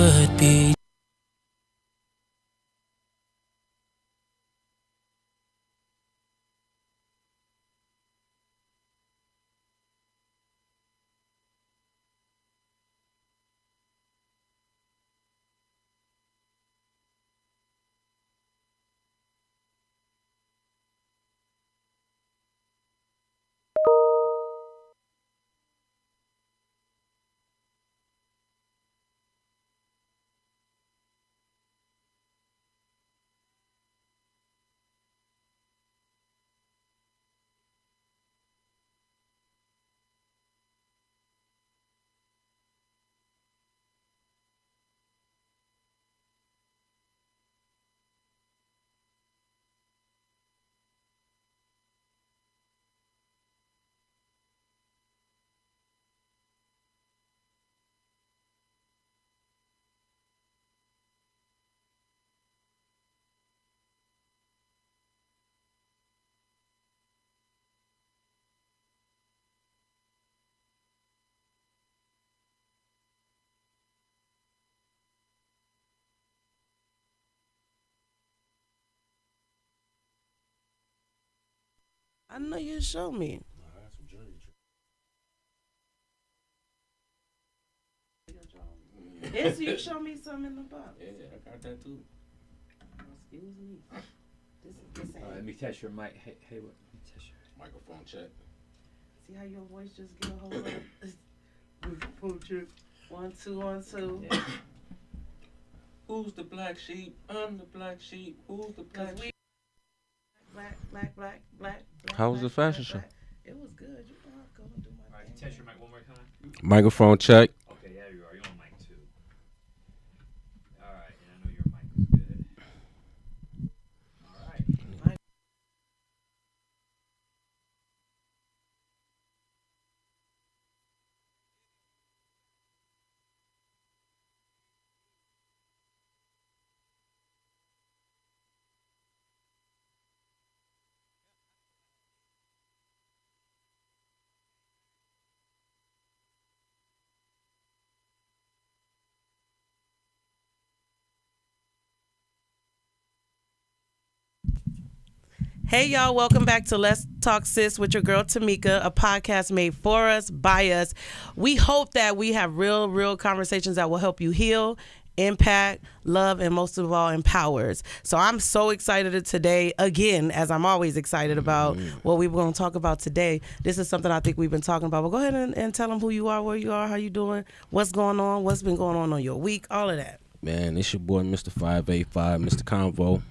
would be. I know you show me. Yes, you show me something in the box. Yeah, I got that too. Excuse me. This is the same. Let me test your mic. Hey, what? Let me test your Microphone check. See how your voice just get a hold of Microphone check. 1 2 1 2. Yeah. Who's the black sheep? I'm the black sheep. Who's the black sheep? Black. How was the fashion show? It was good. You know, I'm going to do my Alright, thing. test your mic one more time. Microphone check. Okay, there you are. You're on mic 2. Alright, and I know your mic was good. Alright. Hey y'all, welcome back to Let's Talk Sis with your girl Tamika, a podcast made for us, by us. We hope that we have real conversations that will help you heal, impact, love, and most of all, empowers. So I'm so excited today, again, as I'm always excited about what we're going to talk about today. This is something I think we've been talking about. But go ahead and tell them who you are, where you are, how you doing, what's going on, what's been going on your week, all of that. Man, it's your boy, Mr. 585, Mr. Convo.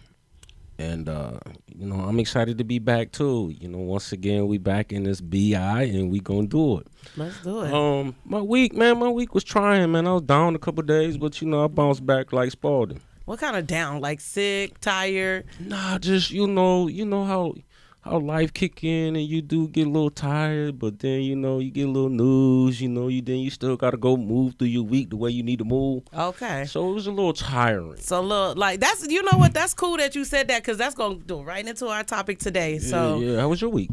And, I'm excited to be back, too. Once again, we back in this BI, and we going to do it. Let's do it. My week was trying, man. I was down a couple of days, but, I bounced back like Spalding. What kind of down? Like sick, tired? Nah, just, you know how life kick in and you do get a little tired, but then, you get a little news, then you still got to go move through your week the way you need to move. Okay. So it was a little tiring. So look, like that's, you know what, that's cool that you said that, because that's going to go right into our topic today. So Yeah, how was your week?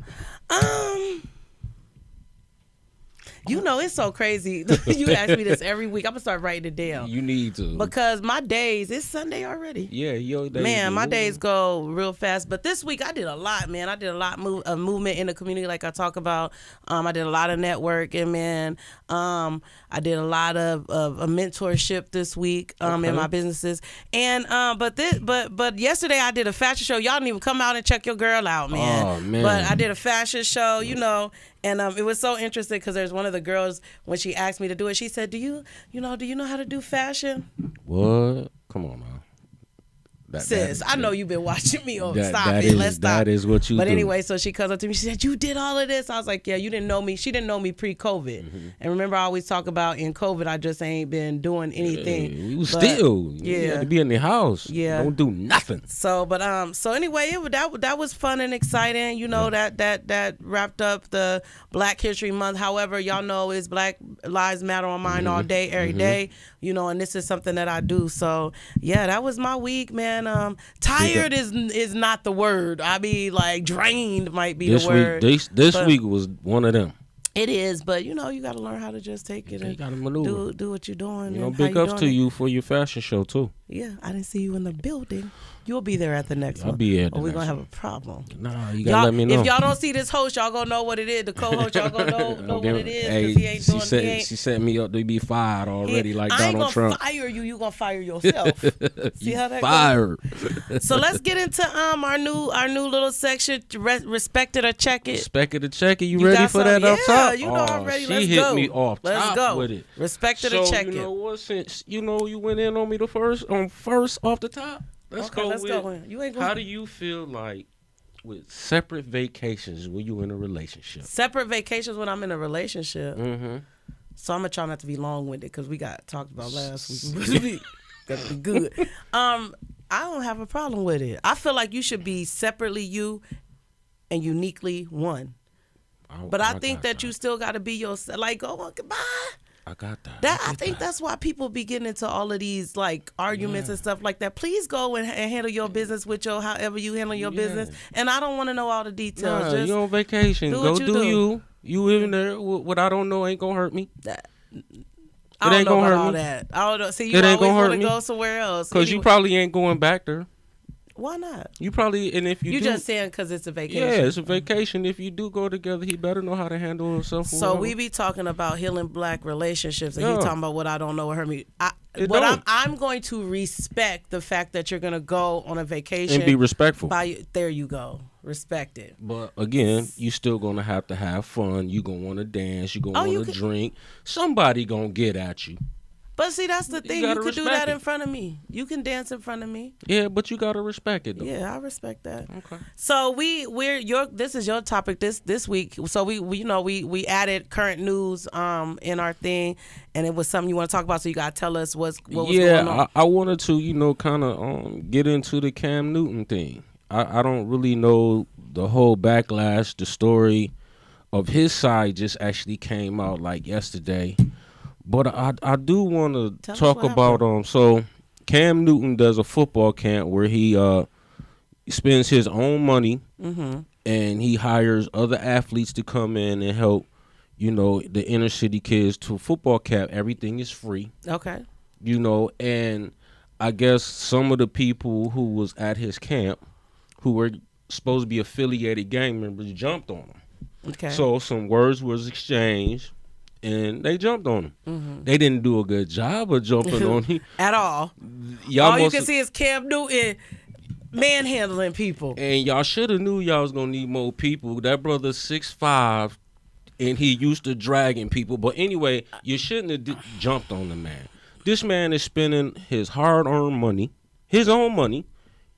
It's so crazy. You ask me this every week. I'm going to start writing it down. You need to. Because my days, it's Sunday already. Yeah, your days. Man, my days go real fast. But this week I did a lot, man. I did a lot of movement in the community, like I talk about. I did a lot of networking, man. I did a lot of mentorship this week in my businesses. And but yesterday I did a fashion show. Y'all didn't even come out and check your girl out, man. Oh, man. But I did a fashion show, and it was so interesting because there's one of the girls, when she asked me to do it, she said, do you know how to do fashion? What? Come on, man. Sis, I know you've been watching me. Let's stop. That is what you do. But anyway, so she comes up to me. She said, you did all of this? I was like, yeah, you didn't know me. She didn't know me pre-COVID. Mm-hmm. And remember, I always talk about in COVID, I just ain't been doing anything. You had to be in the house. Yeah. Don't do nothing. So anyway, that was fun and exciting. That wrapped up the Black History Month. However, y'all know it's Black Lives Matter on mine all day, every day. And this is something that I do. So yeah, that was my week, man. Tired is not the word. I be like drained might be the word. This week was one of them. It is, but you got to learn how to just take it You and got to maneuver. do what you're doing. You know, and how big you ups doing to it. you for your fashion show too. Yeah, I didn't see you in the building. You'll be there at the next one. I'll be at the Or we're next going to have one. a problem. Nah, you gotta let me know. If y'all don't see this host, y'all gonna know what it is. The co-host, y'all gonna know what it is. Hey, Because he ain't doing it. she set me up to be fired already, like I ain't Donald gonna Trump. fire you. You gonna fire yourself. See You how that fired. goes? So let's get into our new little section. Respect it or check it. Respect it or check it. You You ready got for some? that up Yeah, top? you know I'm ready. She Let's hit go. me off Let's top go. with it. Respect it So or check you it. know what? Since you went in on me first off the top. Let's Okay, go let's with. go. You ain't going. How do you feel like with separate vacations when you in a relationship? Separate vacations when I'm in a relationship. Mm-hmm. So I'm gonna try not to be long-winded because we got talked about last week. Gotta be good. I don't have a problem with it. I feel like you should be separately you and uniquely one. But I think that you still got to be yourself. Like, go on, goodbye. I got that. I think that's why people be getting into all of these like arguments and stuff like that. Please go and handle your business with however you handle your business. And I don't want to know all the details. Nah, Just you on vacation. do Go what you do do. you. You in there. What I don't know ain't gonna hurt me. I don't ain't know gonna about hurt all me. that. I don't know. See, It you ain't always gonna hurt want to me. go somewhere else. Cause you probably ain't going back there. Why not? You probably, and if you You do, just saying because it's a vacation. yeah, it's a vacation. If you do go together, he better know how to handle himself. So we be talking about healing black relationships, and Yeah. he talking about what I don't know what hurt me. It What don't. I'm going to respect the fact that you're gonna go on a vacation and be respectful. There you go, respect it. But again, you still gonna have to have fun. You gonna want to dance. You gonna want to drink. Somebody gonna get at you. But see, that's the thing. You gotta could do respect that it. in front of me. You can dance in front of me. Yeah, but you gotta respect it though. Yeah, I respect that. Okay. So this is your topic this week. So we added current news in our thing, and it was something you want to talk about. So you gotta tell us what was going on. I wanted to kind of get into the Cam Newton thing. I don't really know the whole backlash. The story of his side just actually came out like yesterday. But I do want to talk about so Cam Newton does a football camp where he spends his own money and he hires other athletes to come in and help the inner city kids to football camp. Everything is free. Okay. And I guess some of the people who was at his camp who were supposed to be affiliated gang members jumped on him. Okay. So some words was exchanged. And they jumped on him. They didn't do a good job of jumping on him at all. All you can see is Cam Newton manhandling people. And y'all should have knew y'all was gonna need more people. That brother's 6'5", and he used to dragging people. But anyway, you shouldn't have jumped on the man. This man is spending his hard-earned money, his own money.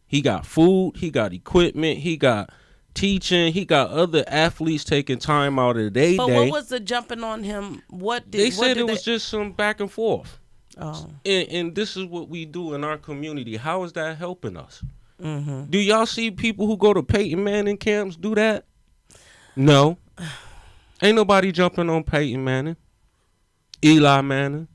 He got food, he got equipment, he got teaching, he got other athletes taking time out of their day. But what was the jumping on him? They said it was just some back and forth. Oh. And this is what we do in our community. How is that helping us? Do y'all see people who go to Peyton Manning camps do that? No. Ain't nobody jumping on Peyton Manning, Eli Manning.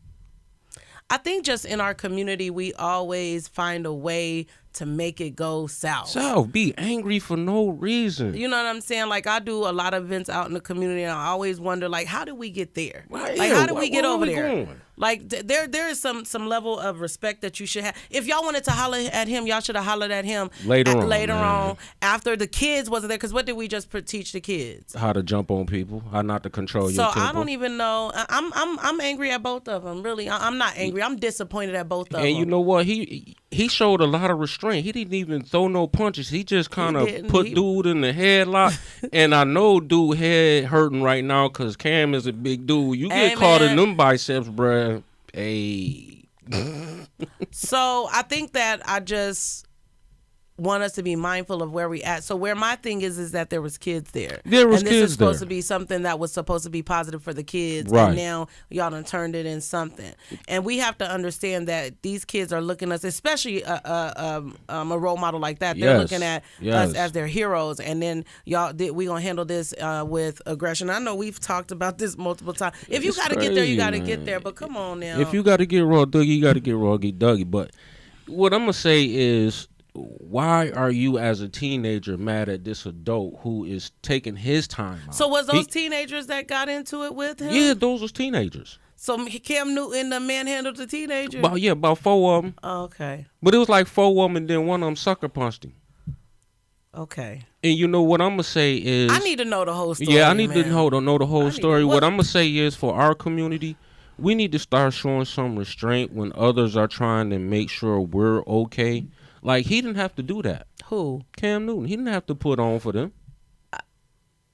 I think just in our community, we always find a way to make it go south. Be angry for no reason. You know what I'm saying? Like, I do a lot of events out in the community, and I always wonder, like, how did we get there? Right, like, yeah, how did we get where over we there? going? Like, there is some level of respect that you should have. If y'all wanted to holler at him, y'all should have hollered at him later on, on after the kids wasn't there. Because what did we just teach the kids? How to jump on people, how not to control your temper. So I don't even know. I'm angry at both of them. Really, I'm not angry. I'm disappointed at both of them. And you know what? He showed a lot of restraint. He didn't even throw no punches. He just kind of put dude in the headlock. And I know dude head hurting right now because Cam is a big dude. You get caught in them biceps, bruh. Hey. So I think that I just want us to be mindful of where we at. So where my thing is that there was kids there. There was and this kids is supposed there. to be something that was supposed to be positive for the kids. Right. And now y'all done turned it in something. And we have to understand that these kids are looking at us, especially a role model like that. They're looking at us as their heroes. And then we gonna handle this with aggression. I know we've talked about this multiple times. If you got to get there, you got to get there. But come on now. If you got to get raw, Dougie, you got to get raw, Dougie. But what I'm gonna say is, why are you as a teenager mad at this adult who is taking his time out? So was those teenagers that got into it with him? Yeah, those was teenagers. So Cam Newton, the manhandled the teenager? About 4 of them. Oh, okay. But it was like 4 of them, and then one of them sucker punched him. Okay. And you know what I'm going to say is... I need to know the whole story, Yeah, I need man. to know the whole story. What I'm going to say is, for our community, we need to start showing some restraint when others are trying to make sure we're okay. Like, he didn't have to do that. Who? Cam Newton. He didn't have to put on for them.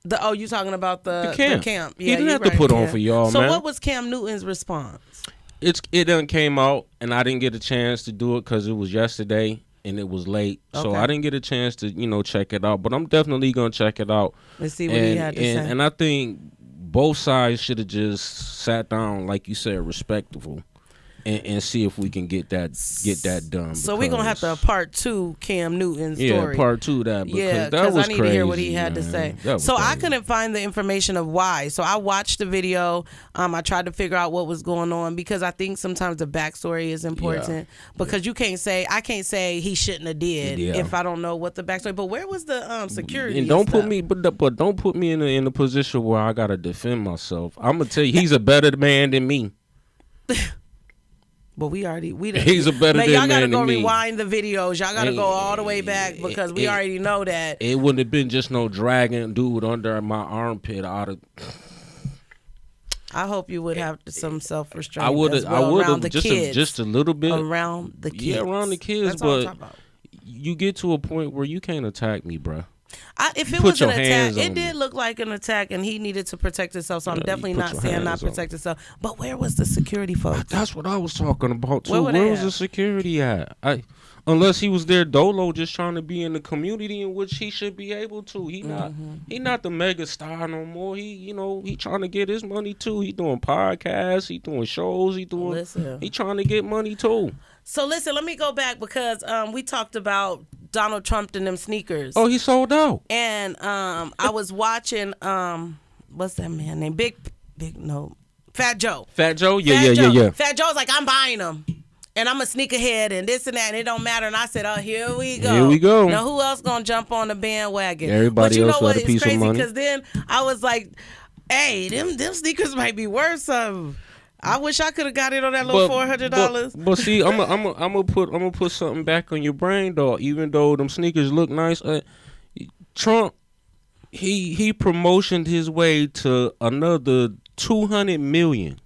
You talking about the camp? Yeah, he didn't have to put on for y'all, so man. So what was Cam Newton's response? It done came out, and I didn't get a chance to do it because it was yesterday and it was late. Okay. So I didn't get a chance to, check it out. But I'm definitely going to check it out. Let's see what he had to say. And I think both sides should have just sat down, like you said, respectful. And see if we can get that done. So we're gonna have to part 2 Cam Newton's story. Yeah, part 2 that. Because I need crazy, to hear what he had man. to say. So I couldn't find the information of why. So I watched the video. I tried to figure out what was going on because I think sometimes the backstory is important. Because I can't say he shouldn't have did if I don't know what the backstory. But where was the security? And don't put me, but don't put me in a position where I gotta defend myself. I'm gonna tell you, he's a better man than me. But he's a better man than me. Y'all gotta go rewind the videos. Y'all gotta go all the way back because we already know that. It wouldn't have been just no dragging dude under my armpit out of. I hope you would have some self restraint. I would have just a little bit around the kids. Yeah, around the kids. That's but all I'm talking about. You get to a point where you can't attack me, bruh. If it was an attack, it did look like an attack, and he needed to protect himself. So I'm definitely not saying not protect himself. But where was the security folks? That's what I was talking about too. Where was the security at? Unless he was there dolo, just trying to be in the community in which he should be able to. He not the mega star no more. He trying to get his money too. He doing podcasts. He doing shows. He trying to get money too. So listen, let me go back because we talked about Donald Trump and them sneakers. Oh, he sold out. And I was watching what's that man named Fat Joe. Fat Joe? Yeah. Fat Joe's like, I'm buying them. And I'm a sneakerhead and this and that and it don't matter. And I said, oh, here we go. Now who else gonna jump on the bandwagon? Everybody else with a piece of money. Because then I was like, hey, them sneakers might be worth something. I wish I could have got it on that little $400. But see, I'm gonna put something back on your brain though. Even though them sneakers look nice, Trump he promotioned his way to another 200 million.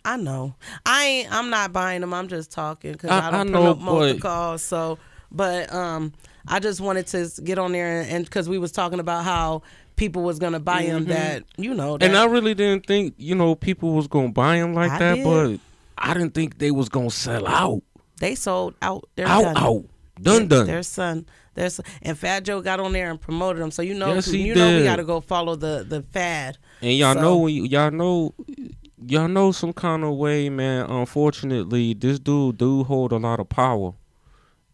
I know. I'm not buying them. I'm just talking because I don't promote the cause. So, but I just wanted to get on there and because we was talking about how people was gonna buy him that. And I really didn't think people was gonna buy him like that, but I didn't think they was gonna sell out. They sold out. They're done. Their son. And Fat Joe got on there and promoted them. So we got to go follow the fad. And y'all know some kind of way, man. Unfortunately, this dude hold a lot of power,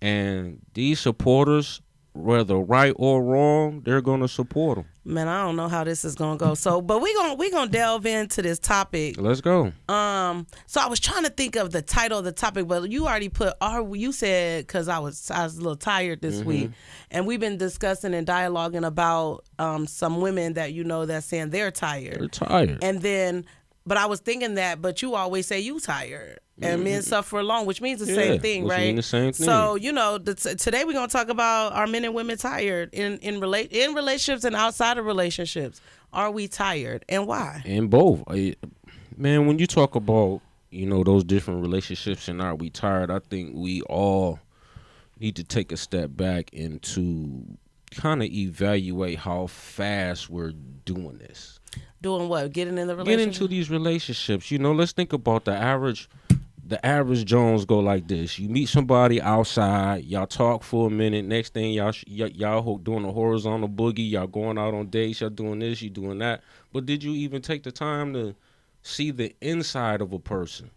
and these supporters, whether right or wrong, they're gonna support him. Man, I don't know how this is gonna go. So, but we gonna delve into this topic. Let's go. So I was trying to think of the title of the topic, but you already put you said because I was a little tired this week, and we've been discussing and dialoguing about some women that that's saying they're tired. They're tired, and then. But I was thinking that, but you always say you tired. And men suffer alone, which means the same thing, right? Mean the same thing. So, today we're going to talk about are men and women tired in relationships and outside of relationships. Are we tired and why? In both. Man, when you talk about, those different relationships and are we tired, I think we all need to take a step back and to kind of evaluate how fast we're doing this. Doing what? Getting in the relationship? Get into these relationships. Let's think about the average Jones go like this. You meet somebody outside, y'all talk for a minute. Next thing y'all doing a horizontal boogie. Y'all going out on dates. Y'all doing this. You doing that. But did you even take the time to see the inside of a person?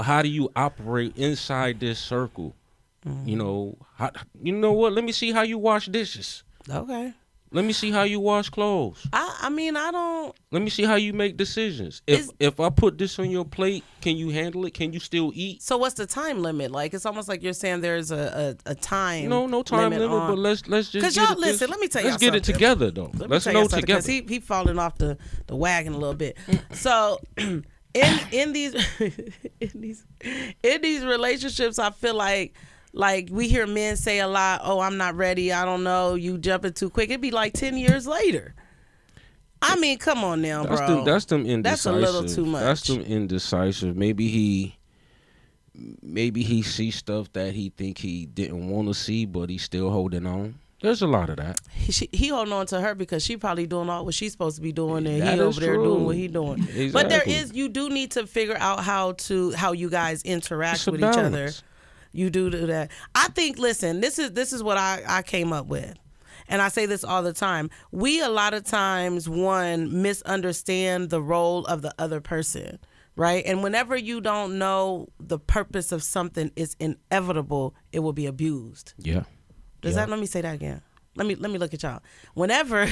How do you operate inside this circle? How, what? Let me see how you wash dishes. Okay. Let me see how you wash clothes. I mean, I don't. Let me see how you make decisions. If I put this on your plate, can you handle it? Can you still eat? So what's the time limit? Like, it's almost like you're saying there's a time. No time limit. But let's just. Because y'all listen. Let me tell you. Let's get it together though. Let's know together. Because he falling off the wagon a little bit. So. In these relationships, I feel like we hear men say a lot, "Oh, I'm not ready. I don't know. You jumping too quick." It'd be like 10 years later. I mean, come on now, bro. That's them indecisive. That's a little too much. That's them indecisive. Maybe he sees stuff that he think he didn't want to see, but he's still holding on. There's a lot of that. He holding on to her because she probably doing all what she's supposed to be doing, and that he over there doing what he doing. Exactly. But you do need to figure out how you guys interact with each other. You do that. I think. Listen, this is what I came up with, and I say this all the time. We a lot of times misunderstand the role of the other person, right? And whenever you don't know the purpose of something, it's inevitable it will be abused. Yeah. Let me say that again. Let me look at y'all. Whenever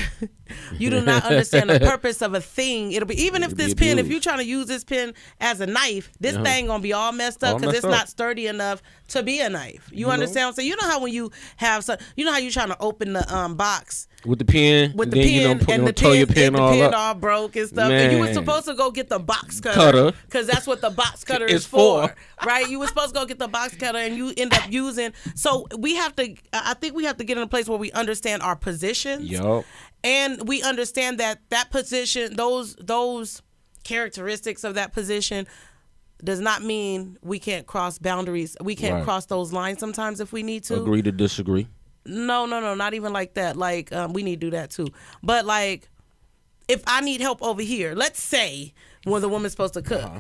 you do not understand the purpose of a thing, it'll be if this pen, if you're trying to use this pen as a knife, this thing gonna be all messed up because it's not sturdy enough to be a knife. You understand what I'm saying? You know how when you have you know how you're trying to open the box with the pen, and the pen all broke and stuff. Man. And you were supposed to go get the box cutter because that's what the box cutter is for, right? You were supposed to go get the box cutter, and you end up using. So I think we have to get in a place where we understand our positions. Yup. And we understand that position, those characteristics of that position, does not mean we can't cross boundaries. We can't cross those lines sometimes if we need to. Agree to disagree. No, not even like that. Like, we need to do that too. But like, if I need help over here, let's say when the woman's supposed to cook.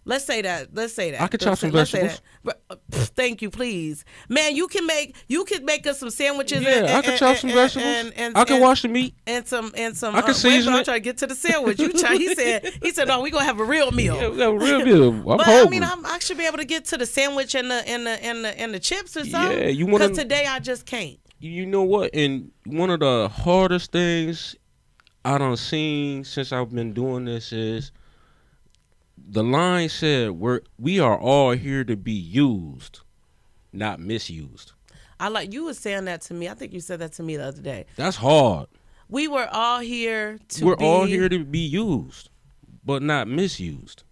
Let's say that. I could chop some vegetables. Thank you, please, man. You can make us some sandwiches. Yeah, I could chop some vegetables. I can wash the meat and some. I can season it. I'm trying to get to the sandwich. He said, no, we gonna have a real meal. Yeah, we have a real meal. I mean, I should be able to get to the sandwich and the chips or something. Yeah, because today I just can't. You know what? And one of the hardest things I done seen since I've been doing this is. The line said, we are all here to be used, not misused. You were saying that to me. I think you said that to me the other day. That's hard. We were all here We're all here to be used, but not misused.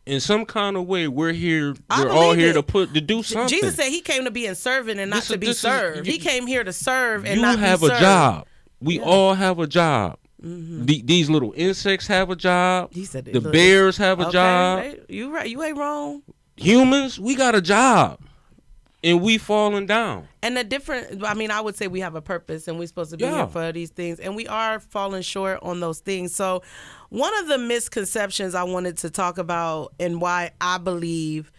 In some kind of way, we're all here to do something. Jesus said he came to be a servant and not to be served. He came here to serve and not be served. You have a job. We all have a job. Mm-hmm. These little insects have a job. He said the bears have a job. Right. You right. You ain't wrong. Humans, we got a job, and we falling down. And I would say we have a purpose, and we're supposed to be here for these things, and we are falling short on those things. So, one of the misconceptions I wanted to talk about, and why I believe,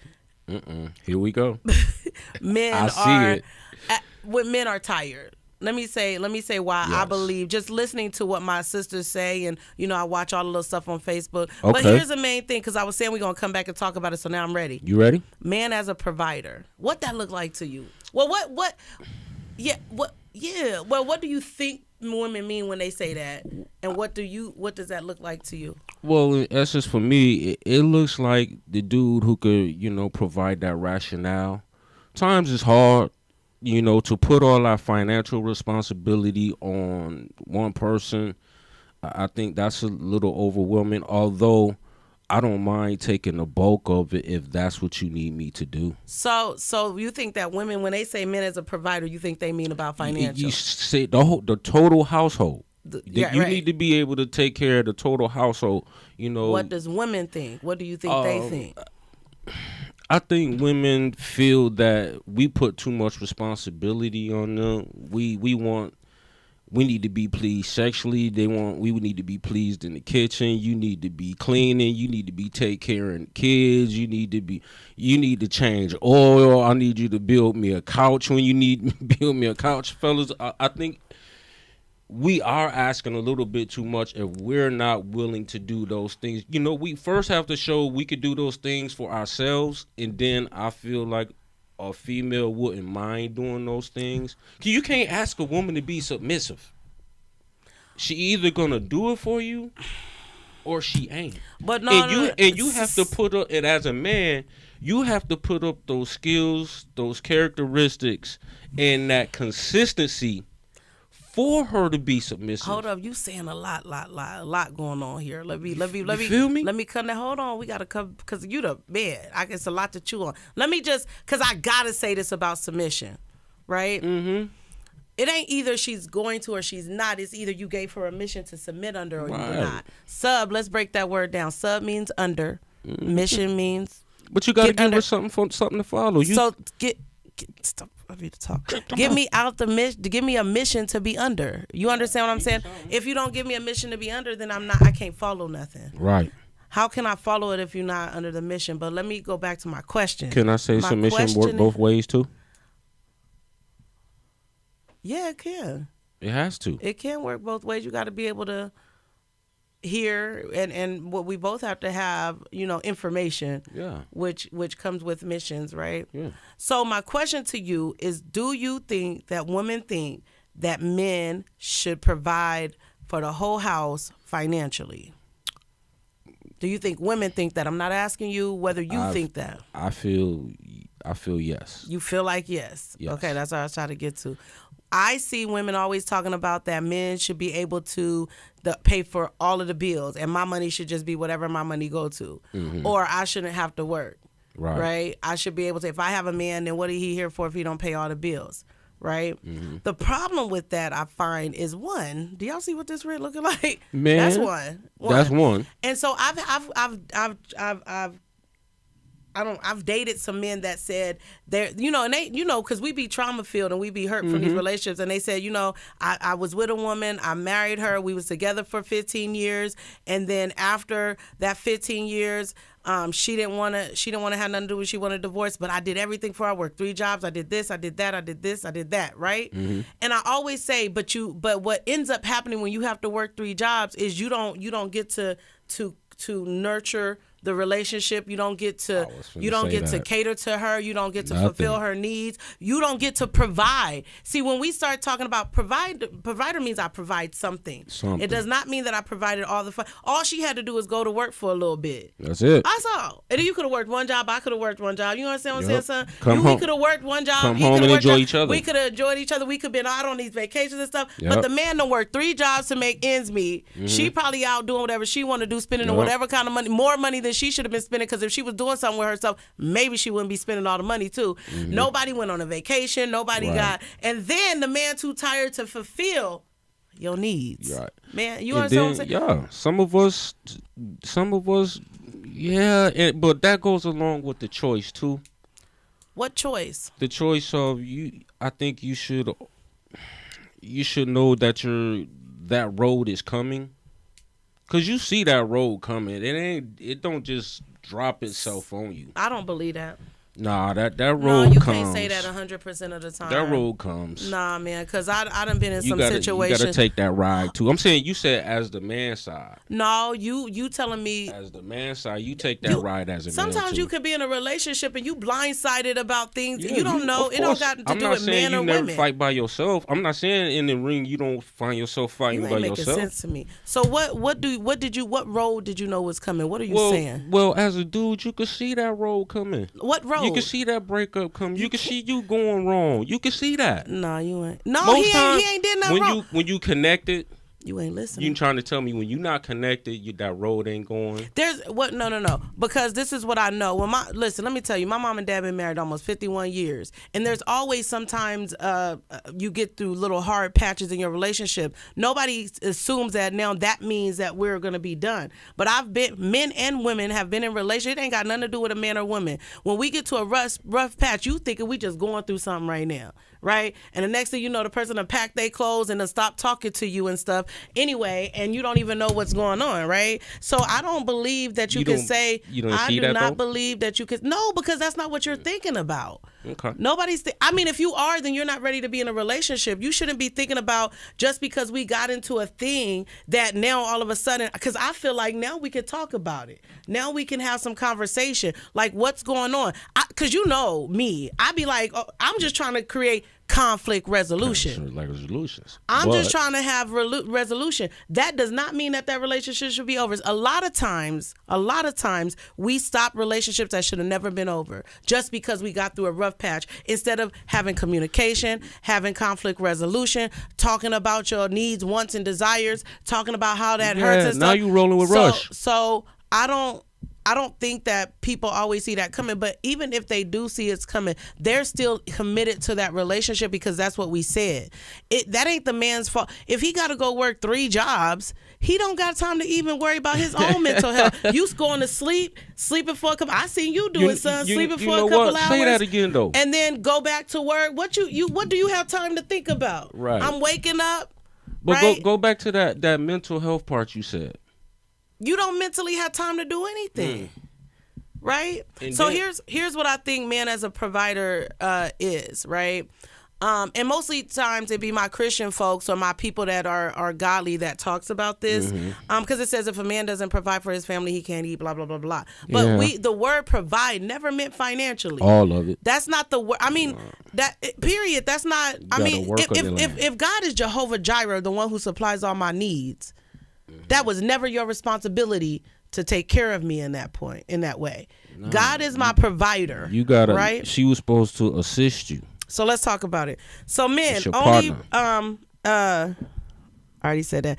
here we go. men are tired. Let me say why I believe, just listening to what my sisters say, and I watch all the little stuff on Facebook. Okay. But here's the main thing, because I was saying we're gonna come back and talk about it, so now I'm ready. You ready? Man as a provider, what that look like to you? Well, what do you think women mean when they say that, and what does that look like to you? Well, in essence, for me, it looks like the dude who could provide that rationale. Times is hard. To put all our financial responsibility on one person, I think that's a little overwhelming, although I don't mind taking the bulk of it if that's what you need me to do. So you think that women, when they say men as a provider, you think they mean about financial? You say the total household. You need to be able to take care of the total household. What does women think? What do you think they think? I think women feel that we put too much responsibility on them. We need to be pleased sexually. We need to be pleased in the kitchen. You need to be cleaning. You need to be take care of kids. You need to change oil. I need you to build me a couch when you need to build me a couch, fellas. I think we are asking a little bit too much if we're not willing to do those things. We first have to show we could do those things for ourselves, and then I feel like a female wouldn't mind doing those things. You can't ask a woman to be submissive. She either gonna do it for you, or she ain't. But And you have to put up. And as a man, you have to put up those skills, those characteristics, and that consistency for her to be submissive. Hold up, you saying a lot going on here. Let me feel me? Let me come there. Hold on, we gotta come because you the man. It's a lot to chew on. Let me just because I gotta say this about submission, right? Mm-hmm. It ain't either she's going to or she's not. It's either you gave her a mission to submit under or you Right. did not. Sub. Let's break that word down. Sub means under. Mm-hmm. Mission means. But you gotta Get give under. her something to follow. You So get stop. I need to talk. Give me out the mission. Give me a mission to be under. You understand what I'm saying? If you don't give me a mission to be under, then I can't follow nothing. right. How can I follow it if you're not under the mission? But let me go back to my question. Can I say My submission work question both ways too? Yeah, it can. It has to. It can work both ways. You got to be able to hear and what we both have to have, information. Yeah. Which comes with missions, right? Yeah. So my question to you is, do you think that women think that men should provide for the whole house financially? Do you think women think that? I'm not asking you whether you think that. I feel yes. You feel like yes. Yes. Okay, that's what I was trying to get to. I see women always talking about that men should be able to pay for all of the bills and my money should just be whatever my money go to. Mm-hmm. Or I shouldn't have to work. Right. I should be able to, if I have a man, then what is he here for if he don't pay all the bills? Right. Mm-hmm. The problem with that I find is one. Do y'all see what this red looking like? Man, that's one. That's one. And so I've dated some men that said and they, because we be trauma filled and we be hurt from these relationships. And they said, I was with a woman, I married her, we was together for 15 years. And then after that 15 years, she didn't want to have nothing to do with it. She wanted a divorce, but I did everything for her. I worked 3 jobs. I did this, I did that, I did this, I did that. Right. Mm-hmm. And I always say, but what ends up happening when you have to work 3 jobs is you don't get to nurture the relationship. You don't get to cater to her. You don't get to fulfill her needs. You don't get to provide. See, when we start talking about provider means I provide something. It does not mean that I provided all the fun. All she had to do is go to work for a little bit. That's it. That's all. And then you could have worked 1 job. I could have worked 1 job. You understand what I'm saying, son? Come home. We could have worked 1 job. Come home and enjoy each other. We could have enjoyed each other. We could have been out on these vacations and stuff. Yep. But the man done worked 3 jobs to make ends meet. Mm-hmm. She probably out doing whatever she want to do, spending whatever kind of money, more money than she should have been spending. Because if she was doing something with herself, maybe she wouldn't be spending all the money too. Mm-hmm. Nobody went on a vacation. Nobody and then the man too tired to fulfill your needs. Right. Man, you understand what I'm saying? Yeah. Some of us, yeah, but that goes along with the choice too. What choice? The choice of you. I think you should know that that road is coming. Cause you see that road coming. It don't just drop itself on you. I don't believe that. Nah, that road comes. No, you can't say that 100% of the time. That road comes. Nah, man, because I done been in some situations. You got to take that ride, too. I'm saying you said as the man side. No, you telling me. As the man side, you take that ride as a man, sometimes too. you could be in a relationship and you blindsided about things. You don't know. It don't got to do with men or women. I'm not saying you never fight by yourself. I'm not saying in the ring you don't find yourself fighting by yourself. You ain't making sense to me. So what road did you know was coming? What are you saying? Well, as a dude, you could see that road coming. What road? You can see that breakup come. You can see you going wrong. You can see that. No, you ain't. No, he ain't did nothing wrong. When you connected, you ain't listening. You trying to tell me when you not connected, that road ain't going? No. Because this is what I know. Listen, let me tell you, my mom and dad been married almost 51 years. And there's always sometimes you get through little hard patches in your relationship. Nobody assumes that now that means that we're going to be done. But men and women have been in relationships. It ain't got nothing to do with a man or woman. When we get to a rough patch, you thinking we just going through something right now. Right? And the next thing you know, the person will pack their clothes and they'll stop talking to you and stuff anyway, and you don't even know what's going on, right? So I don't believe that you can say, I do not believe that you could. No, because that's not what you're thinking about. Okay. If you are, then you're not ready to be in a relationship. You shouldn't be thinking about just because we got into a thing that now all of a sudden, because I feel like now we can talk about it. Now we can have some conversation. Like, what's going on? because you know me, I be like, oh, I'm just trying to create conflict resolution. Like resolutions. I'm just trying to have resolution. That does not mean that relationship should be over. A lot of times, we stop relationships that should have never been over just because we got through a rough patch. Instead of having communication, having conflict resolution, talking about your needs, wants, and desires, talking about how that hurts and stuff. Now you rolling with Rush. So I don't think that people always see that coming, but even if they do see it's coming, they're still committed to that relationship because that's what we said. That ain't the man's fault. If he got to go work 3 jobs, he don't got time to even worry about his own mental health. You going to sleeping for a couple. I seen you do it, son. Sleeping for a couple hours. Say that again though. And then go back to work. What do you have time to think about? Right. I'm waking up. But right? go back to that mental health part you said. You don't mentally have time to do anything. Right? And so then, here's what I think man as a provider is, right? And mostly times it be my Christian folks or my people that are godly that talks about this. Because it says if a man doesn't provide for his family, he can't eat, blah, blah, blah, blah. But the word provide never meant financially. All of it. That's not the word. I mean, period. That's not, I mean, if God is Jehovah Jireh, the one who supplies all my needs, that was never your responsibility to take care of me in that way. No, God is my provider. You gotta, right? She was supposed to assist you. So let's talk about it. So men only I already said that.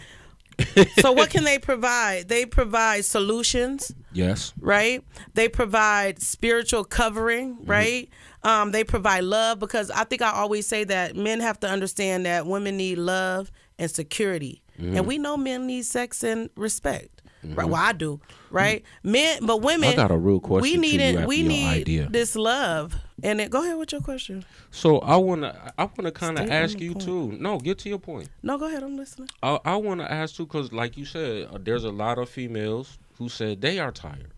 So what can they provide? They provide solutions. Yes. Right? They provide spiritual covering, right? They provide love, because I think I always say that men have to understand that women need love and security. And we know men need sex and respect. Right? Well, I do, right? Men, but women. I got a real question. We need this love. And then, go ahead with your question. So I wanna kind of ask you too. No, get to your point. No, go ahead. I'm listening. I want to ask too, because like you said, there's a lot of females who said they are tired.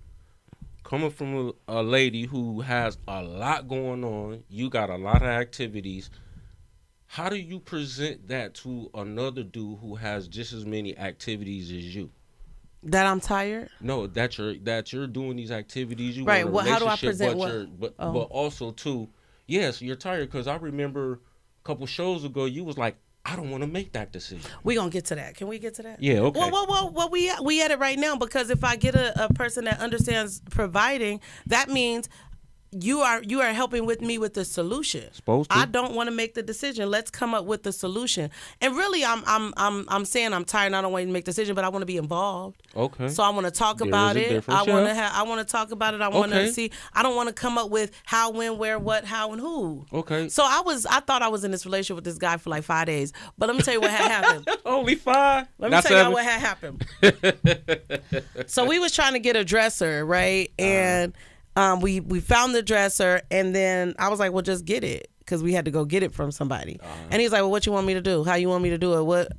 Coming from a lady who has a lot going on, you got a lot of activities. How do you present that to another dude who has just as many activities as you? That I'm tired? No, that you're doing these activities. You right. Want a how do I present but also too, yes, you're tired, because I remember a couple shows ago you was like, I don't want to make that decision. We're going to get to that. Can we get to that? Yeah, okay. Well, we at it right now, because if I get a person that understands providing, that means you are helping with me with the solution. Supposed to. I don't want to make the decision. Let's come up with the solution. And really, I'm saying I'm tired and I don't want to make the decision, but I want to be involved. Okay. So I want to talk about it. I want to talk about it. I want to see. I don't want to come up with how, when, where, what, how, and who. Okay. So I thought I was in this relationship with this guy for like 5 days, but let me tell you what had happened. Only 5. Let me tell you what had happened. So we was trying to get a dresser, right? And we found the dresser, and then I was like, well, just get it, because we had to go get it from somebody. And he's like, well, what you want me to do? How you want me to do it? What?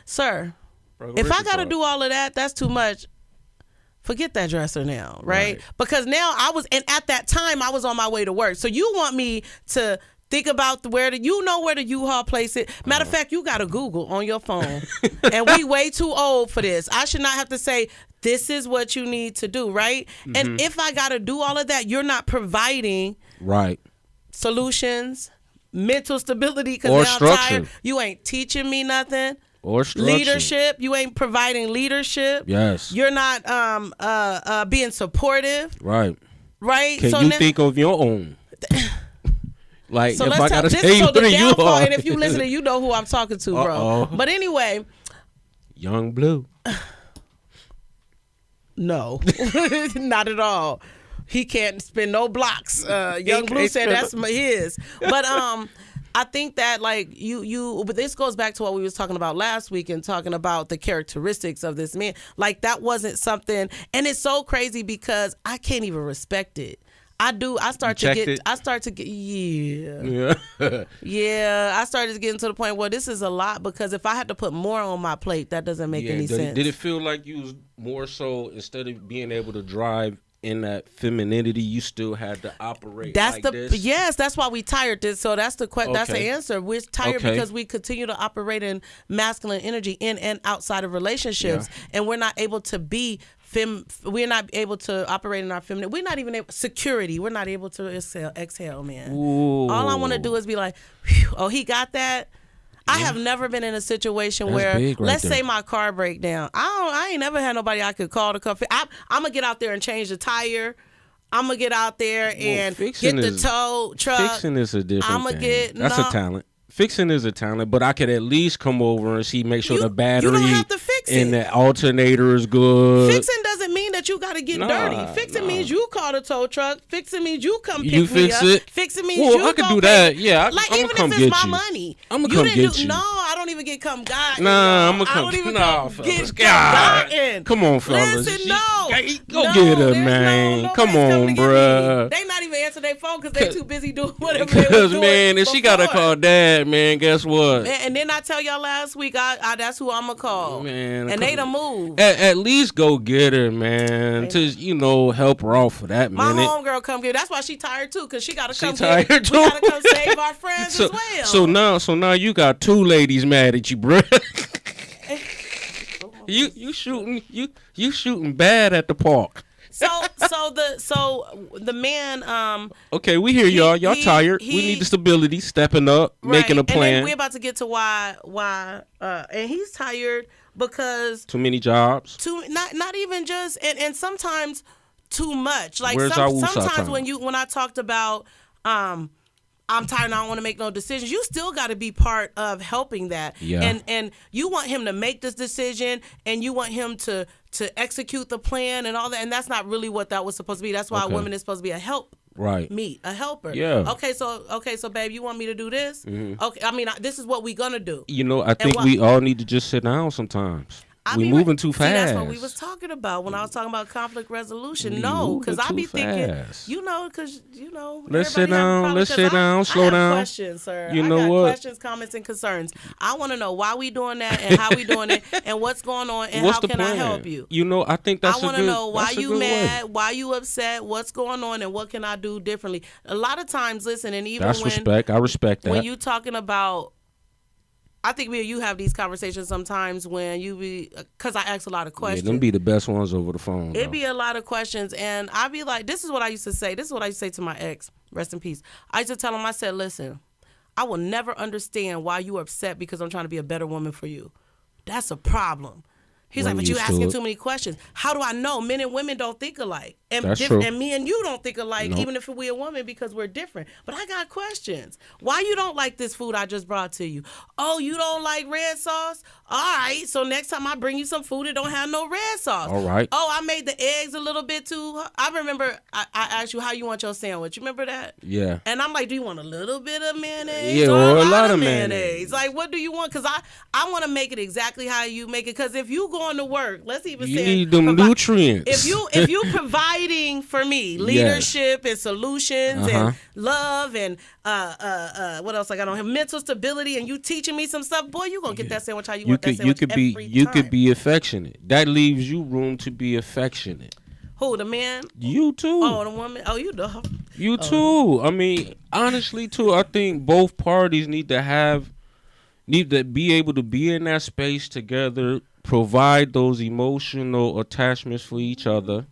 Sir, if I got to do all of that, that's too much. Forget that dresser now, right? Because now and at that time, I was on my way to work. So you want me to think about where the U-Haul place it. Matter of fact, you got to Google on your phone. And we way too old for this. I should not have to say, this is what you need to do, right? And if I got to do all of that, you're not providing solutions, mental stability, because now I'm tired. You ain't teaching me nothing. Or structure. Leadership. You ain't providing leadership. Yes. You're not being supportive. Right. Right? Can you think of your own? Like, so if I gotta tell you the you are. And if you listening, you know who I'm talking to, bro. But anyway. Young Blue. No, not at all. He can't spin no blocks. Young Blue said that's his. But I think that like but this goes back to what we was talking about last week and talking about the characteristics of this man. Like that wasn't something, and it's so crazy because I can't even respect it. I do. I start to get. Yeah. Yeah. I started getting to the point where this is a lot, because if I had to put more on my plate, that doesn't make any sense. Did it feel like you was more so, instead of being able to drive in that femininity, you still had to operate this? Yes, that's why we tired this. So that's the that's the answer. We're tired because we continue to operate in masculine energy in and outside of relationships, and we're not able to be we're not able to operate in our feminine. We're not even able, security. We're not able to exhale, man. Ooh. All I want to do is be like, "Phew, oh, he got that." I have never been in a situation where, let's say my car break down. I ain't never had nobody I could call to come. I'm gonna get out there and change the tire. I'm gonna get out there and get the tow truck. Fixing is a different thing. That's a talent. Fixing is a talent, but I could at least come over and make sure the battery you don't have to fix and it. the alternator is good. Fixing doesn't mean that you got to get dirty. Fixing means you call the tow truck. Fixing means you come pick you me fix up. It? Fixing means well, you I could go do pay. that. Yeah, like I'm even come if get it's you. my money, I'm gonna come get you. No, I don't even get come gotten. Nah, I'm gonna come. I don't even fellas. get gotten. Come on, fellas. Listen, no. Go get her, man. Come on, bruh. They not even answer their phone because they too busy doing whatever they were doing. Because, man, if she got to call dad, man, guess what? And then I tell y'all last week, that's who I'm going to call. Man, and they done moved. At least go get her, man, to, help her off for that minute. My homegirl come get her. That's why she tired, too, because she got to come We got to come save our friends as well. So now you got two ladies mad at you, bruh. You shooting bad at the park. So the man. Okay, we hear y'all. Y'all tired. We need the stability, stepping up, making a plan. And then we're about to get to why. And he's tired because too many jobs. Not even just and sometimes too much. Like sometimes when I talked about I'm tired and I don't want to make no decisions. You still got to be part of helping that. Yeah. And you want him to make this decision and you want him to execute the plan and all that. And that's not really what that was supposed to be. That's why a woman is supposed to be a help. Right. A helper. Yeah. Okay, so babe, you want me to do this? Mm-hmm. Okay, I mean, this is what we gonna do. I think we all need to just sit down sometimes. We moving too fast. That's what we was talking about when I was talking about conflict resolution. No, because I be thinking, Let's sit down, slow down. Questions, sir. You know I got what? questions, comments, and concerns. I want to know why we doing that and how we doing it and what's going on and what's how can I help you. I think that's. I want to know why you mad, why you upset, what's going on, and what can I do differently. A lot of times, listen, and even respect. I respect that. When you talking about. I think me and you have these conversations sometimes when you be, because I ask a lot of questions. Yeah, them be the best ones over the phone. It'd be a lot of questions, and I'd be like, this is what I used to say. This is what I used to say to my ex, rest in peace. I used to tell him, I said, listen, I will never understand why you are upset because I'm trying to be a better woman for you. That's a problem. He's like, but you asking too many questions. How do I know? Men and women don't think alike. And and me and you don't think alike, even if we're a woman, because we're different. But I got questions. Why you don't like this food I just brought to you? Oh, you don't like red sauce? All right. So next time I bring you some food that don't have no red sauce. All right. Oh, I made the eggs a little bit too. I remember I asked you how you want your sandwich. You remember that? Yeah. And I'm like, do you want a little bit of mayonnaise? Yeah, or a lot of mayonnaise. Like, what do you want? Because I want to make it exactly how you make it. Because if you going to work, let's even you say need them nutrients. If you providing for me leadership and solutions and love and what else I got on him, mental stability, and you teaching me some stuff, boy, you gonna get that sandwich how you want that sandwich you could be affectionate. That leaves you room to be affectionate. Who, the man? You too. Oh, the woman. Oh, you know. You too. I mean, honestly, too, I think both parties need to be able to be in that space together, provide those emotional attachments for each other,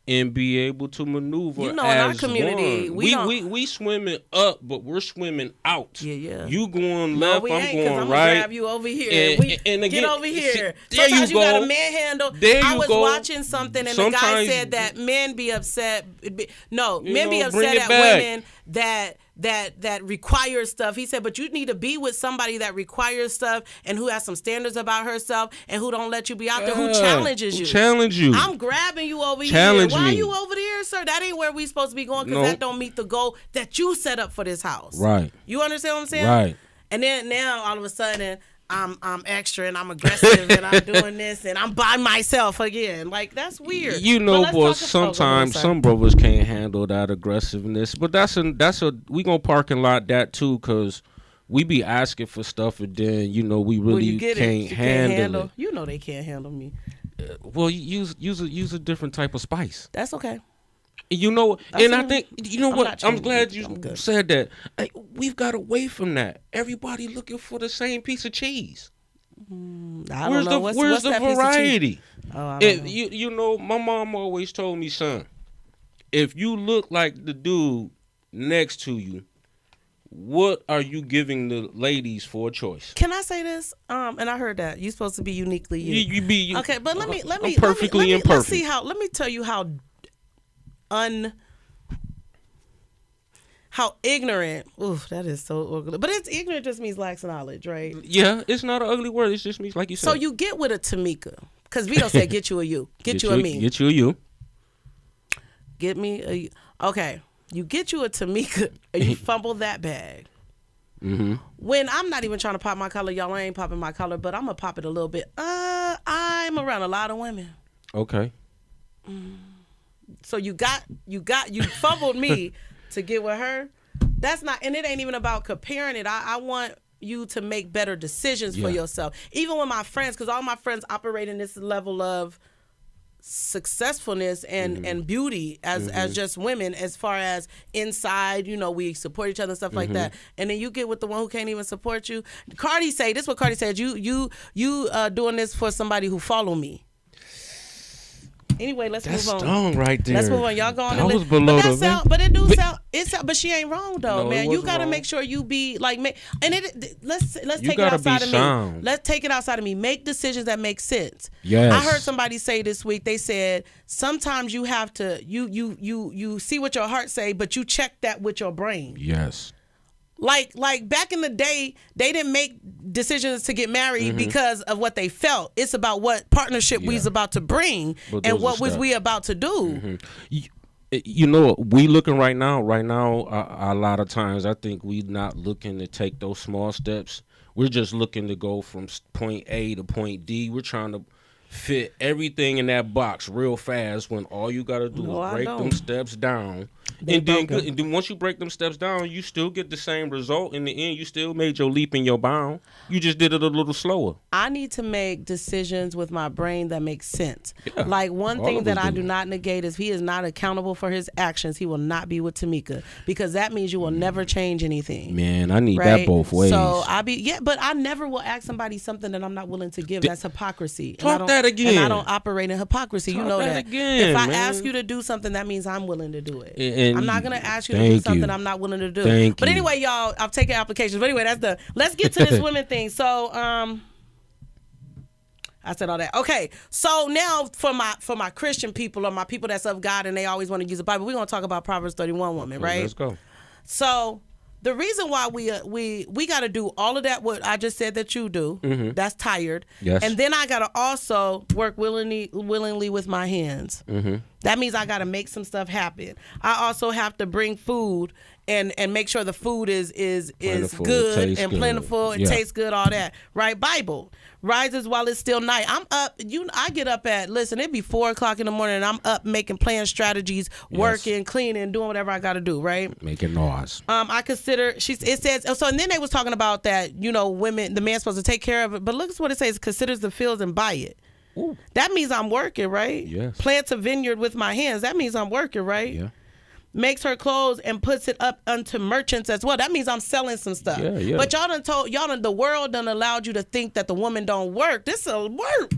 and be able to maneuver. In as our community, one. We swimming up, but we're swimming out. Yeah. You going left, I'm going I'm right. Grab you over here. And again, get over here. There Sometimes you got go. a manhandle. There I you was go. watching something, and the guy said that men be upset. Men be upset at women that require stuff. He said, but you need to be with somebody that requires stuff and who has some standards about herself and who don't let you be out there, who challenges you. I'm grabbing you over here. Why are you over there, sir? That ain't where we supposed to be going because that don't meet the goal that you set up for this house. Right. You understand what I'm saying? Right. And then now all of a sudden I'm extra and I'm aggressive and I'm doing this and I'm by myself again. Like, that's weird. Boy, sometimes some brothers can't handle that aggressiveness. But we gonna parking lot that too, cause we be asking for stuff and then we really can't handle it. You know they can't handle me. Well, use a different type of spice. That's okay. I think what? I'm glad you said that. We've got away from that. Everybody looking for the same piece of cheese. I don't know. Where's the that piece of cheese? variety? Oh, I don't know. You know, my mom always told me, son, if you look like the dude next to you, what are you giving the ladies for a choice? Can I say this? And I heard that you're supposed to be uniquely you. You be you. Okay, but let me I'm perfectly imperfect. Let's see how. Let me tell you how ignorant. Ooh, that is so ugly. But it's ignorant just means lacks knowledge, right? Yeah, it's not an ugly word. It just means like you said. So you get with a Tamika, because Vito said, "Get you a you, get you a me, get you a you, get me a you." Okay, you get you a Tamika, and you fumble that bag. Mm-hmm. When I'm not even trying to pop my collar, y'all ain't popping my collar, but I'm gonna pop it a little bit. I'm around a lot of women. Okay. So you fumbled me to get with her. That's not, and it ain't even about comparing it. I want you to make better decisions for yourself. Even with my friends, because all my friends operate in this level of successfulness and beauty as just women, as far as inside, we support each other and stuff like that. And then you get with the one who can't even support you. Cardi say, this is what Cardi said, you doing this for somebody who follow me. Anyway, let's move on. That's strong right there. Let's move on. Y'all go on. That was below the sound, but it do sound. But she ain't wrong though, No, man. You gotta wrong. make sure you be like, and let's You take it gotta outside be of sound. me. Let's take it outside of me. Make decisions that make sense. Yes. I heard somebody say this week. They said sometimes you have to you see what your heart say, but you check that with your brain. Yes. Like back in the day, they didn't make decisions to get married because of what they felt. It's about what partnership we was about to bring and what was we about to do. You know, we looking right now, a lot of times I think we not looking to take those small steps. We're just looking to go from point A to point D. We're trying to fit everything in that box real fast when all you got to do is break them steps down. And then once you break them steps down, you still get the same result. In the end, you still made your leap and your bound. You just did it a little slower. I need to make decisions with my brain that make sense. Yeah. Like one thing that I do not negate is he is not accountable for his actions. He will not be with Tamika, because that means you will never change anything. Man, I need that both ways. So but I never will ask somebody something that I'm not willing to give. That's hypocrisy. Talk that again. And I don't operate in hypocrisy. Talk you know that. Again, if I man. ask you to do something, that means I'm willing to do it. And I'm not gonna ask you to do something I'm not willing to do. But anyway, y'all, I've taken applications. But anyway, let's get to this women thing. So I said all that. Okay, so now for my Christian people, or my people that's of God and they always want to use the Bible, we're gonna talk about Proverbs 31 woman, right? Let's go. So the reason why we got to do all of that, what I just said that you do, that's tired. Yes. And then I got to also work willingly with my hands. That means I got to make some stuff happen. I also have to bring food and make sure the food is Plentiful, good and good. plentiful. It tastes good, all that. Right? Bible. Rises while it's still night. I'm up. I get up at, listen, it'd be 4:00 in the morning and I'm up making plan strategies, working, cleaning, doing whatever I got to do, right? Making noise. I consider, it says, so, and then they was talking about that, women, the man's supposed to take care of it, but look at what it says, considers the fields and buy it. Ooh. That means I'm working, right? Yes. Plants a vineyard with my hands. That means I'm working, right? Yeah. Makes her clothes and puts it up unto merchants as well. That means I'm selling some stuff. Yeah. But the world done allowed you to think that the woman don't work. This is work.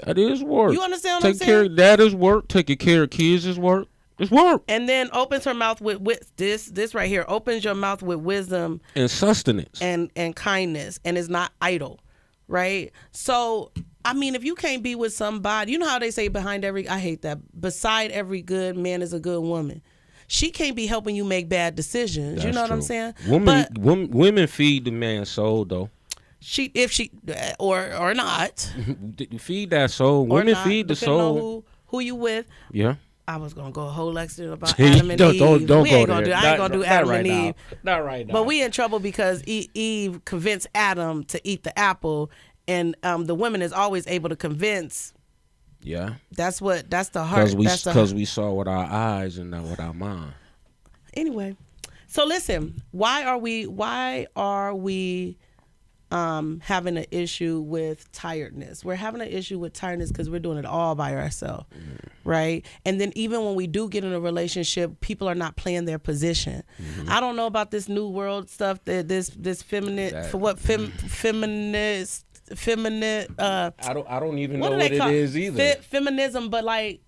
That is work. You understand what I'm saying? Take care of that is work. Taking care of kids is work. It's work. And then opens her mouth with this right here. Opens your mouth with wisdom and sustenance and kindness, and is not idle, right? So I mean, if you can't be with somebody, you know how they say I hate that. Beside every good man is a good woman. She can't be helping you make bad decisions. That's you know what true. I'm saying? Women feed the man's soul though. If she or not. Feed that soul. Women feed the soul. On who you with? Yeah. I was gonna go a whole lecture about Adam and Eve. Don't we go ain't gonna there. do. I ain't gonna do Adam and Eve. Not right now. But we in trouble because Eve convinced Adam to eat the apple, and the woman is always able to convince. Yeah. That's the heart. Because we saw with our eyes and not with our mind. Anyway, so listen, why are we having an issue with tiredness? We're having an issue with tiredness because we're doing it all by ourselves, right? And then even when we do get in a relationship, people are not playing their position. I don't know about this new world stuff, that this feminist feminist feminine. I don't even know do what they call it is either. Feminism, but like.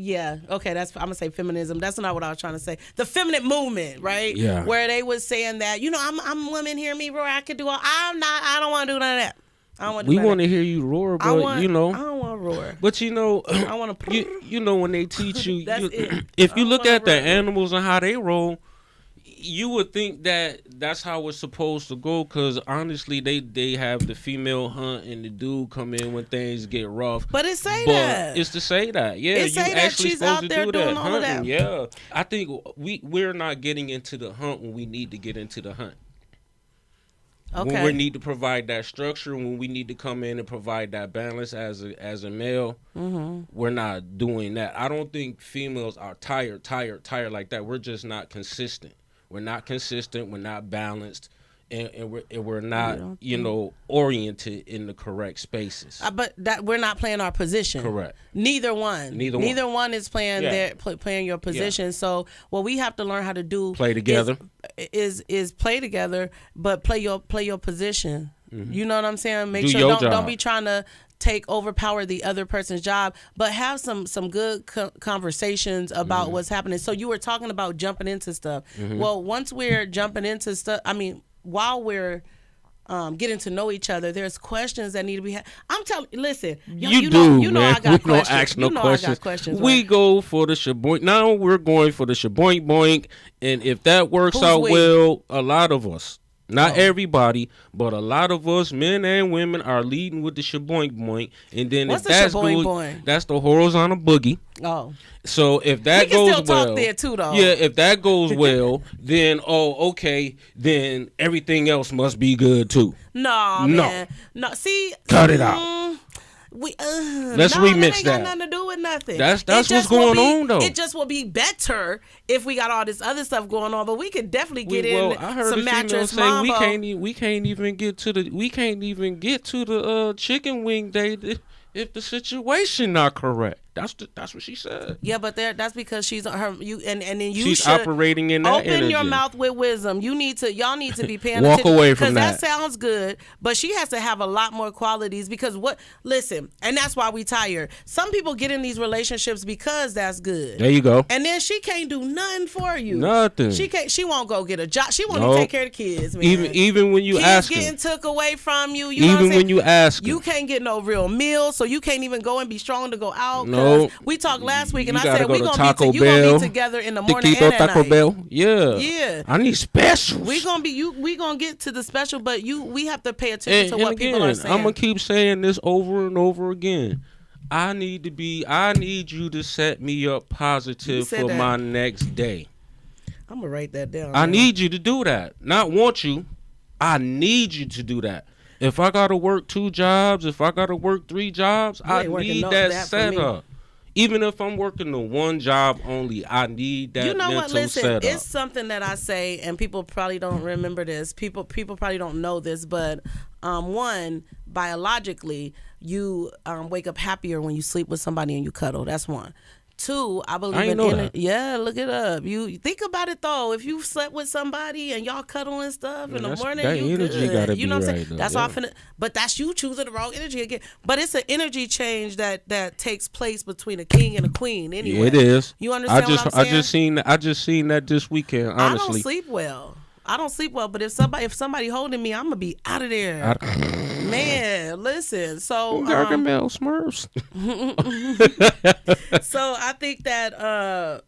Yeah, okay, I'm gonna say feminism. That's not what I was trying to say. The feminine movement, right? Yeah. Where they was saying that, I'm women, hear me roar, I could do all. I don't want to do none of that. I don't want to do We none of want that. to hear you roar, but I don't want to roar. But I want to. you know when they teach you, That's it. if I you don't look wanna at the roar. animals and how they roll, you would think that that's how it's supposed to go. Because honestly, they have the female hunt and the dude come in when things get rough. But it say But that. it's to say that, yeah, It you say that actually she's supposed out to there do doing that all of hunting. that. Yeah, I think we're not getting into the hunt when we need to get into the hunt. Okay. When we need to provide that structure, when we need to come in and provide that balance as a male, we're not doing that. I don't think females are tired like that. We're just not consistent. We're not consistent. We're not balanced, and we're not oriented in the correct spaces. But that we're not playing our position. Correct. Neither one is playing playing your position. Yeah. So what we have to learn how to do Play together. is play together, but play your position. Mm-hmm. You know what I'm saying? Make Do sure your don't job. be trying to overpower the other person's job, but have some good conversations about what's happening. So you were talking about jumping into stuff. Well, once we're jumping into stuff, while we're getting to know each other, there's questions that need to be had. I'm telling you, listen, you know man. I got we don't questions. ask no questions. I got questions. We right? go for the shaboink. Now we're going for the shaboink boink, and if that works Who's out we? well, a lot of us. Not everybody, but a lot of us, men and women, are leading with the shaboink boink. And then What's if that's the shaboink good, boink? that's the horizontal boogie. Oh. So if that We can goes still talk well, there too, though. yeah, if that goes well, then okay, then everything else must be good too. No, man. No, see, Cut it out. Let's remix that. Ain't that. got nothing to do with nothing. That's It what's just going will on, though. It just will be better if we got all this other stuff going on. But we could definitely get I heard some the female mattress say mambo. we can't even get to the chicken wing date if the situation not correct. That's what she said. Yeah, but that's because she's her. And then you She's should operating in that open energy. your mouth with wisdom. Y'all need to be paying Walk attention. away from because that. that sounds good, but she has to have a lot more qualities. Because listen, and that's why we tired. Some people get in these relationships because that's good. There you go. And then she can't do nothing for you. Nothing. She can't. She won't go get a job. She won't even take care of the kids. Man. Even when you kids ask getting her. took away from you. You know what I'm Even saying? when you ask her. You can't get no real meal, so you can't even go and be strong to go out. No. We talked last week, and You I gotta said go we to gonna Taco you gonna Bell. be together in the morning Taquito, and at Taco night. Bell. Yeah. Yeah. I need specials. We gonna get to the special, but we have to pay attention to what people are saying. I'm gonna keep saying this over and over again. I need you to set me up positive for that. my next day. I'm gonna write that down. I man. need you to do that. Not want you. I need you to do that. If I gotta work 2 jobs, if I gotta work 3 jobs, I need that setup. Even if I'm working the 1 job only, I need that mental setup. It's something that I say, and people probably don't remember this. People probably don't know this, but one, biologically, you wake up happier when you sleep with somebody and you cuddle. That's one. 2, I believe in energy. Yeah, look it up. You think about it though. If you slept with somebody and y'all cuddle and stuff in the morning, that you energy good. gotta You know be what I'm right, saying? though, That's yeah. why I finna. But that's you choosing the wrong energy again. But it's an energy change that takes place between a king and a queen. Anyway, Yeah, it is. You understand what I'm saying? I just seen that this weekend. Honestly, I don't sleep well. But if somebody holding me, I'm gonna be out of there. Man, listen. So Gargamel Smurfs. so I think that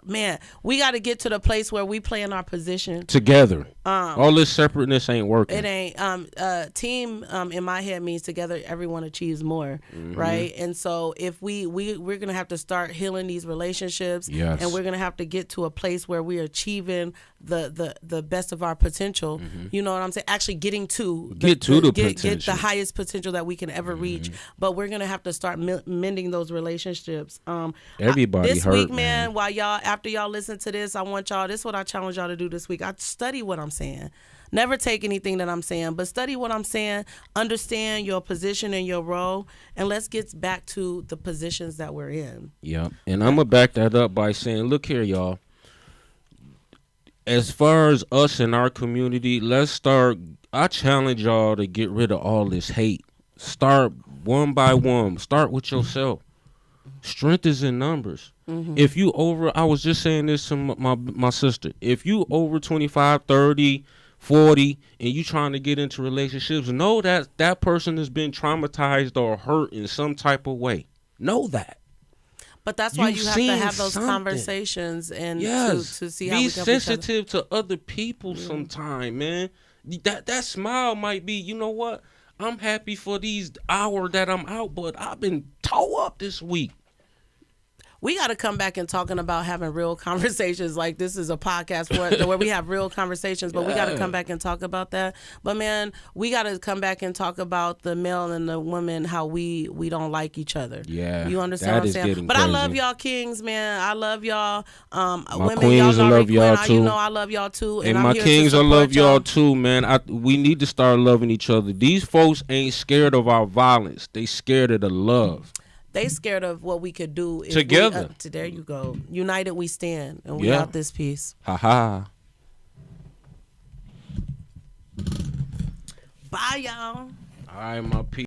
man, we got to get to the place where we play in our position Together. All this separateness ain't working. It ain't. Team in my head means together everyone achieves more, right? And so if we're gonna have to start healing these relationships, Yes. and we're gonna have to get to a place where we're achieving the best of our potential. You know what I'm saying? Actually getting to Get the highest potential that we can ever reach. But we're gonna have to start mending those relationships. Everybody this hurt, week, man. while after y'all listen to this, I want y'all. This is what I challenge y'all to do this week. I study what I'm saying. Never take anything that I'm saying, but study what I'm saying. Understand your position and your role, and let's get back to the positions that we're in. Yeah, and I'm gonna back that up by saying, look here, y'all. as far as us in our community, let's start. I challenge y'all to get rid of all this hate. Start one by one. Start with yourself. Strength is in numbers. If you I was just saying this to my sister. If you over 25, 30, 40, and you trying to get into relationships, know that that person has been traumatized or hurt in some type of way. Know that. But that's why You've you have to seen have those something. conversations and Yes. to see how Be we can help each other. sensitive to other people sometime, man. That smile might be, you know what? I'm happy for these hour that I'm out, but I've been toe up this week. We got to come back and talking about having real conversations. Like, this is a podcast where we have real conversations, but we got to come back and talk about that. But man, we got to come back and talk about the male and the woman, how we don't like each other. Yeah, you understand that what I'm is saying? getting But I love crazy. y'all kings, man. I love y'all. Women, queens, y'all I love already y'all queen. too. You know I love y'all too. And I'm my here kings, to I support love y'all too, man. We need to start loving each other. These folks ain't scared of our violence. They scared of the love. They scared of what we could do if Together. There you go. United we stand, and we Yeah. out this piece. Ha ha. Bye, y'all. All right, my people.